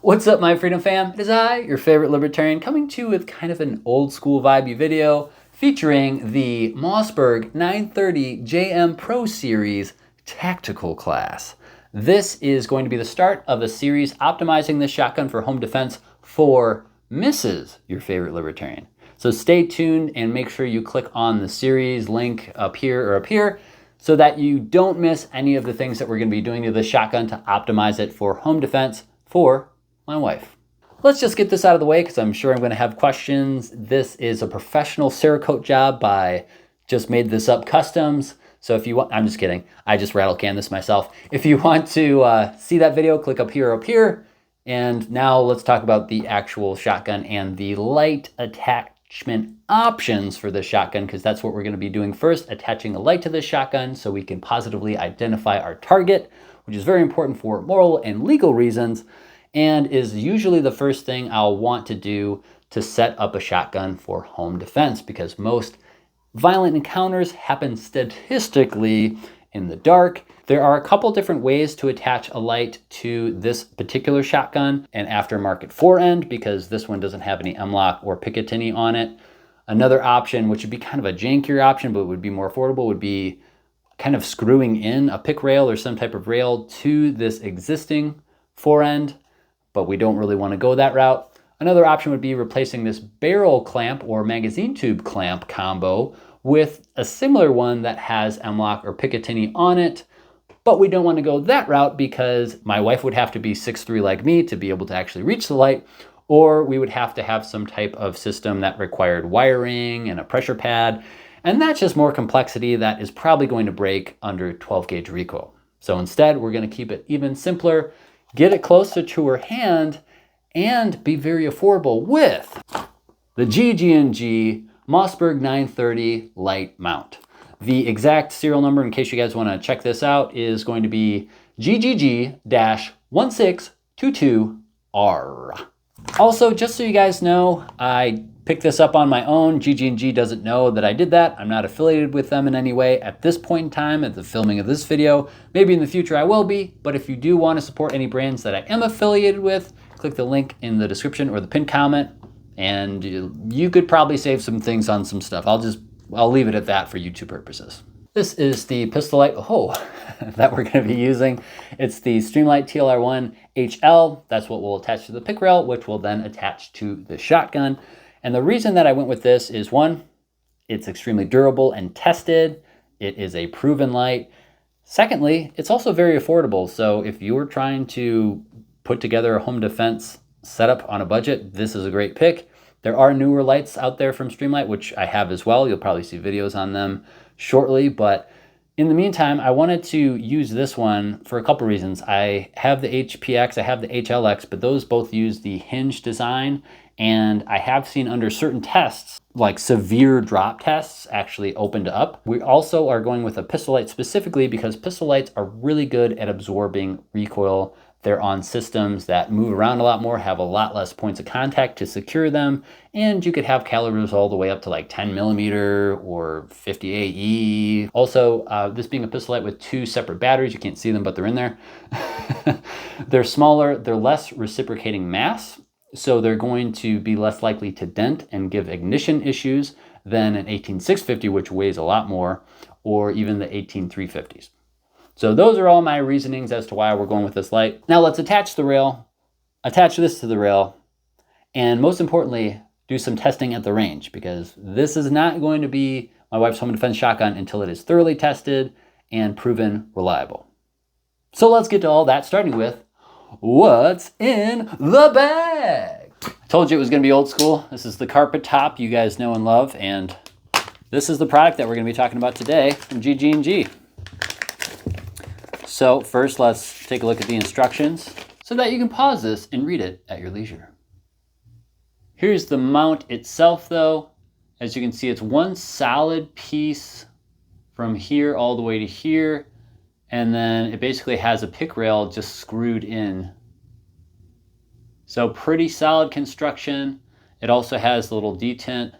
What's up, my freedom fam? It is I, your favorite libertarian, coming to you with kind of an old school vibey video featuring the Mossberg 930 JM Pro Series Tactical Class. This is going to be the start of a series optimizing this shotgun for home defense for Mrs., your favorite libertarian. So stay tuned and make sure you click on the series link up here or up here so that you don't miss any of the things that we're going to be doing to this shotgun to optimize it for home defense for my wife. Let's just get this out of the way because I'm sure I'm going to have questions. This is a professional Cerakote job by Just Made This Up Customs. So if you want, I'm just kidding. I just rattle can this myself. If you want to see that video, click up here or up here. And now let's talk about the actual shotgun and the light attachment options for this shotgun, because that's what we're going to be doing first, attaching a light to this shotgun so we can positively identify our target, which is very important for moral and legal reasons, and is usually the first thing I'll want to do to set up a shotgun for home defense, because most violent encounters happen statistically in the dark. There are a couple different ways to attach a light to this particular shotgun, an aftermarket fore-end, because this one doesn't have any M-LOK or Picatinny on it. Another option, which would be kind of a jankier option, but would be more affordable, would be kind of screwing in a pick rail or some type of rail to this existing fore-end, but we don't really want to go that route. Another option would be replacing this barrel clamp or magazine tube clamp combo with a similar one that has M-LOK or Picatinny on it, but we don't want to go that route because my wife would have to be 6'3" like me to be able to actually reach the light, or we would have to have some type of system that required wiring and a pressure pad, and that's just more complexity that is probably going to break under 12 gauge recoil. So instead, we're going to keep it even simpler, get it closer to her hand, and be very affordable with the GG&G Mossberg 930 light mount. The exact serial number, in case you guys want to check this out, is going to be GGG-1622R. Also, just so you guys know, I picked this up on my own. GG&G doesn't know that I did that. I'm not affiliated with them in any way at this point in time at the filming of this video. Maybe in the future I will be, but if you do want to support any brands that I am affiliated with, click the link in the description or the pinned comment, and you could probably save some things on some stuff. I'll leave it at that for YouTube purposes. This is the pistol light that we're going to be using. It's the Streamlight TLR1 HL. That's what we'll attach to the pick rail, which will then attach to the shotgun. And the reason that I went with this is, one, it's extremely durable and tested. It is a proven light. Secondly, it's also very affordable. So if you're trying to put together a home defense setup on a budget, this is a great pick. There are newer lights out there from Streamlight, which I have as well. You'll probably see videos on them shortly. But in the meantime, I wanted to use this one for a couple reasons. I have the HPX, I have the HLX, but those both use the hinge design. And I have seen under certain tests, like severe drop tests, actually opened up. We also are going with a pistol light specifically because pistol lights are really good at absorbing recoil. They're on systems that move around a lot more, have a lot less points of contact to secure them, and you could have calibers all the way up to like 10 millimeter or 50 AE. Also, this being a pistol light with two separate batteries, you can't see them, but they're in there. They're smaller, they're less reciprocating mass, so they're going to be less likely to dent and give ignition issues than an 18650, which weighs a lot more, or even the 18350s. So those are all my reasonings as to why we're going with this light. Now let's attach the rail, attach this to the rail, and most importantly, do some testing at the range, because this is not going to be my wife's home defense shotgun until it is thoroughly tested and proven reliable. So let's get to all that, starting with what's in the bag. I told you it was going to be old school. This is the carpet top you guys know and love, and this is the product that we're going to be talking about today from GG&G. So first, let's take a look at the instructions so that you can pause this and read it at your leisure. Here's the mount itself though. As you can see, it's one solid piece from here all the way to here. And then it basically has a pick rail just screwed in. So pretty solid construction. It also has a little detent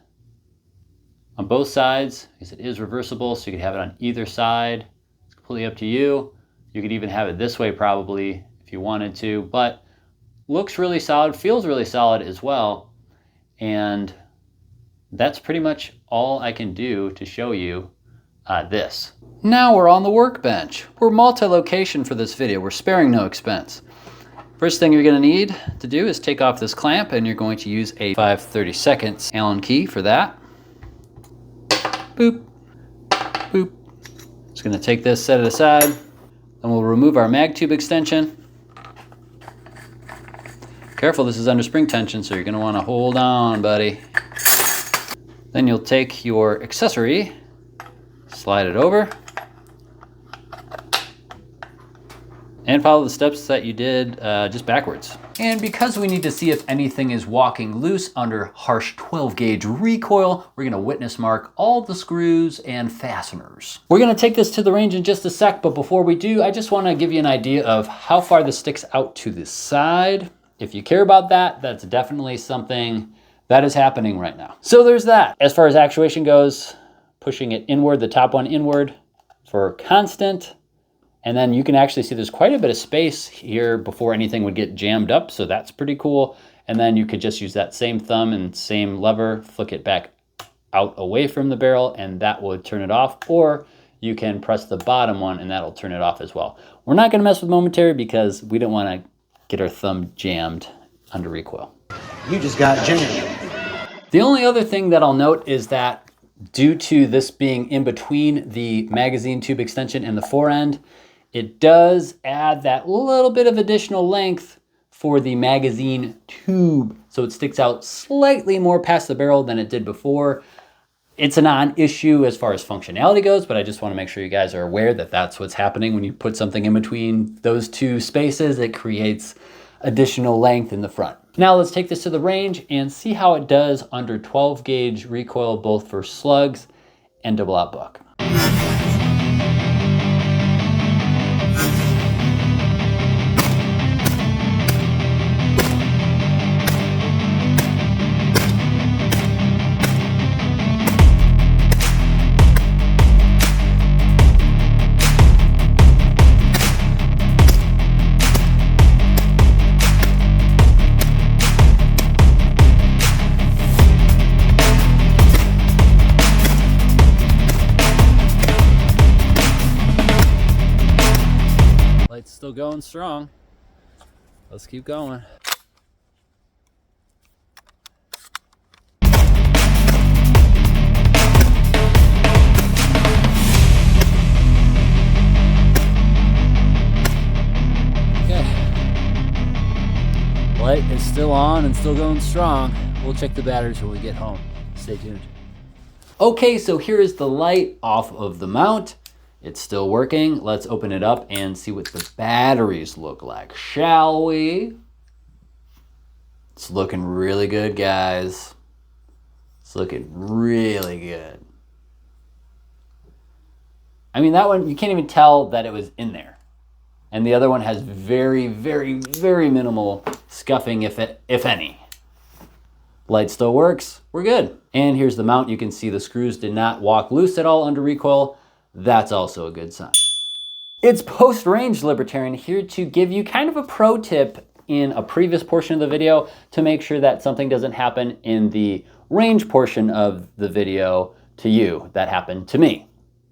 on both sides because it is reversible, so you could have it on either side. It's completely up to you. You could even have it this way probably if you wanted to, but looks really solid, feels really solid as well. And that's pretty much all I can do to show you this. Now we're on the workbench. We're multi-location for this video. We're sparing no expense. First thing you're going to need to do is take off this clamp, and you're going to use a 5/32 Allen key for that. Boop, boop. Just going to take this, set it aside. Then we'll remove our mag tube extension. Careful, this is under spring tension, so you're going to want to hold on, buddy. Then you'll take your accessory, slide it over, and follow the steps that you did just backwards. And because we need to see if anything is walking loose under harsh 12 gauge recoil, we're gonna witness mark all the screws and fasteners. We're gonna take this to the range in just a sec, but before we do, I just wanna give you an idea of how far this sticks out to the side. If you care about that, that's definitely something that is happening right now. So there's that. As far as actuation goes, pushing it inward, the top one inward for constant. And then you can actually see there's quite a bit of space here before anything would get jammed up. So that's pretty cool. And then you could just use that same thumb and same lever, flick it back out away from the barrel, and that would turn it off. Or you can press the bottom one and that'll turn it off as well. We're not gonna mess with momentary because we don't wanna get our thumb jammed under recoil. You just got jammed. The only other thing that I'll note is that due to this being in between the magazine tube extension and the fore end, it does add that little bit of additional length for the magazine tube. So it sticks out slightly more past the barrel than it did before. It's a non-issue as far as functionality goes, but I just want to make sure you guys are aware that that's what's happening when you put something in between those two spaces. It creates additional length in the front. Now let's take this to the range and see how it does under 12 gauge recoil, both for slugs and double out buck. Still going strong. Let's keep going. Okay. Light is still on and still going strong. We'll check the batteries when we get home. Stay tuned. Okay, so here is the light off of the mount. It's still working. Let's open it up and see what the batteries look like, shall we? It's looking really good, guys. It's looking really good. I mean, that one, you can't even tell that it was in there. And the other one has very, very, very minimal scuffing, if any. Light still works, we're good. And here's the mount. You can see the screws did not walk loose at all under recoil. That's also a good sign. It's post-range Libertarian here to give you kind of a pro tip in a previous portion of the video to make sure that something doesn't happen in the range portion of the video to you that happened to me.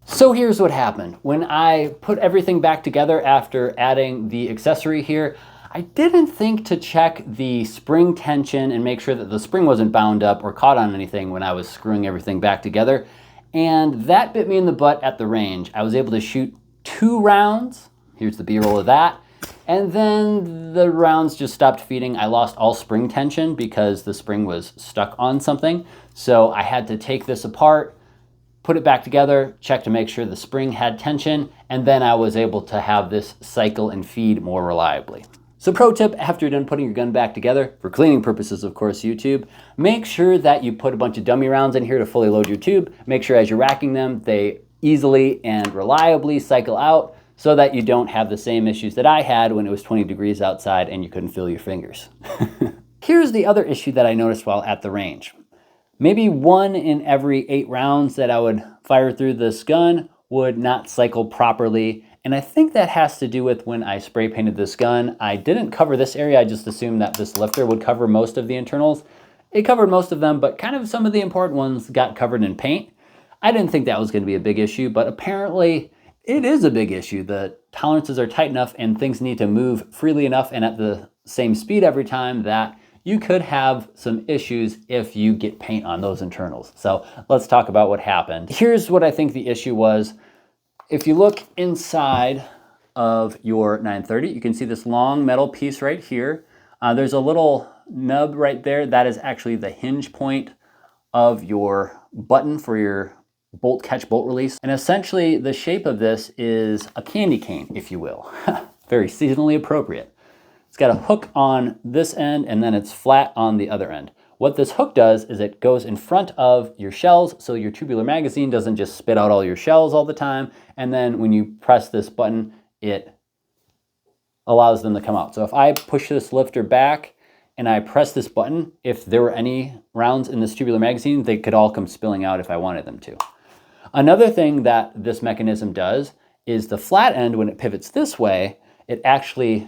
So here's what happened. When I put everything back together after adding the accessory here, I didn't think to check the spring tension and make sure that the spring wasn't bound up or caught on anything when I was screwing everything back together. And that bit me in the butt at the range. I was able to shoot 2 rounds. Here's the B-roll of that. And then the rounds just stopped feeding. I lost all spring tension because the spring was stuck on something. So I had to take this apart, put it back together, check to make sure the spring had tension, and then I was able to have this cycle and feed more reliably. So pro tip, after you're done putting your gun back together, for cleaning purposes, of course, YouTube, make sure that you put a bunch of dummy rounds in here to fully load your tube. Make sure as you're racking them, they easily and reliably cycle out so that you don't have the same issues that I had when it was 20 degrees outside and you couldn't feel your fingers. Here's the other issue that I noticed while at the range. Maybe 1 in every 8 rounds that I would fire through this gun would not cycle properly And I think that has to do with when I spray painted this gun. I didn't cover this area. I just assumed that this lifter would cover most of the internals. It covered most of them, but kind of some of the important ones got covered in paint. I didn't think that was going to be a big issue, but apparently it is a big issue. The tolerances are tight enough and things need to move freely enough and at the same speed every time that you could have some issues if you get paint on those internals. So let's talk about what happened. Here's what I think the issue was. If you look inside of your 930, you can see this long metal piece right here. There's a little nub right there. That is actually the hinge point of your button for your bolt catch bolt release. And essentially the shape of this is a candy cane, if you will. Very seasonally appropriate. It's got a hook on this end and then it's flat on the other end. What this hook does is it goes in front of your shells so your tubular magazine doesn't just spit out all your shells all the time. And then when you press this button, it allows them to come out. So if I push this lifter back and I press this button, if there were any rounds in this tubular magazine, they could all come spilling out if I wanted them to. Another thing that this mechanism does is the flat end, when it pivots this way, it actually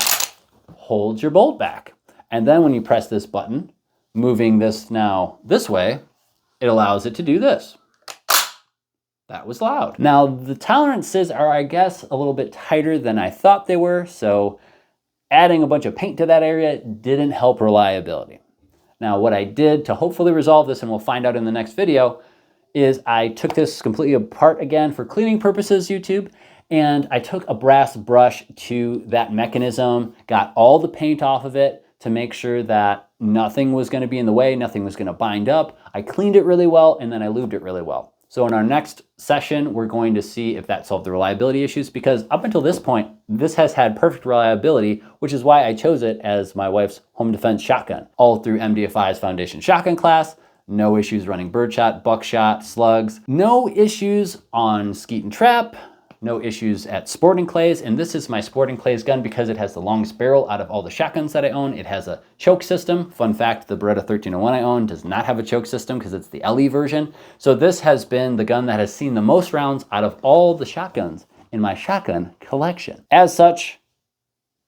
holds your bolt back. And then when you press this button, moving this now this way, it allows it to do this. That was loud. Now the tolerances are, I guess, a little bit tighter than I thought they were. So adding a bunch of paint to that area didn't help reliability. Now what I did to hopefully resolve this, and we'll find out in the next video, is I took this completely apart again for cleaning purposes, YouTube, and I took a brass brush to that mechanism, got all the paint off of it to make sure that nothing was going to be in the way, nothing was going to bind up. I cleaned it really well, and then I lubed it really well. So in our next session, we're going to see if that solved the reliability issues, because up until this point, this has had perfect reliability, which is why I chose it as my wife's home defense shotgun. All through MDFI's foundation shotgun class, no issues running birdshot, buckshot, slugs, no issues on skeet and trap, no issues at sporting clays. And this is my sporting clays gun because it has the longest barrel out of all the shotguns that I own. It has a choke system. Fun fact, the Beretta 1301 I own does not have a choke system because it's the LE version. So this has been the gun that has seen the most rounds out of all the shotguns in my shotgun collection. As such,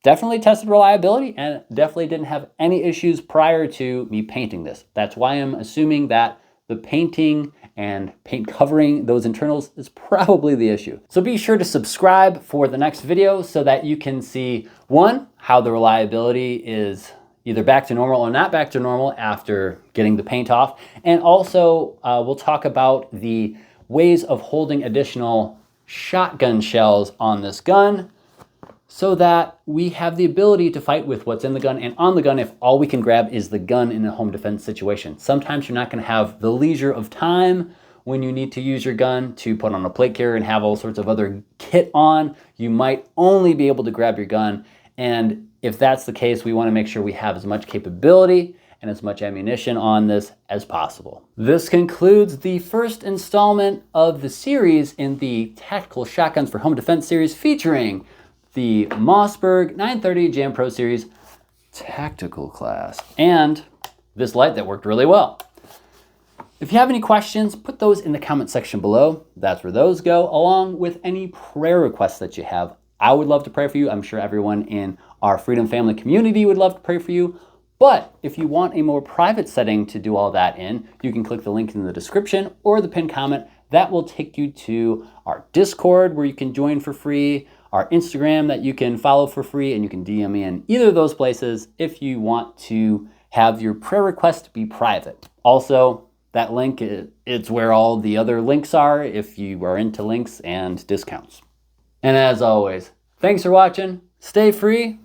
definitely tested reliability and definitely didn't have any issues prior to me painting this. That's why I'm assuming that the painting and paint covering those internals is probably the issue. So be sure to subscribe for the next video so that you can see, one, how the reliability is either back to normal or not back to normal after getting the paint off. And also we'll talk about the ways of holding additional shotgun shells on this gun so that we have the ability to fight with what's in the gun and on the gun if all we can grab is the gun in a home defense situation. Sometimes you're not going to have the leisure of time when you need to use your gun to put on a plate carrier and have all sorts of other kit on. You might only be able to grab your gun, and if that's the case, we want to make sure we have as much capability and as much ammunition on this as possible. This concludes the first installment of the series in the Tactical Shotguns for Home Defense series, featuring the Mossberg 930 Jam Pro Series Tactical class, and this light that worked really well. If you have any questions, put those in the comment section below. That's where those go, along with any prayer requests that you have. I would love to pray for you. I'm sure everyone in our Freedom Family community would love to pray for you. But if you want a more private setting to do all that in, you can click the link in the description or the pinned comment. That will take you to our Discord where you can join for free, our Instagram that you can follow for free, and you can DM me in either of those places if you want to have your prayer request be private. Also, that link, it's where all the other links are if you are into links and discounts. And as always, thanks for watching, stay free,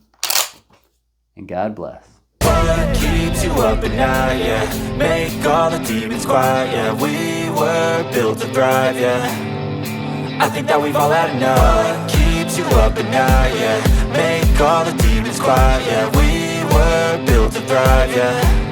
and God bless. What keeps you up at night, yeah? Make all the demons quiet, yeah. We were built to thrive, yeah. I think that we've all had enough. What keeps you up at night, yeah? Make all the demons quiet, yeah. We were built to thrive, yeah.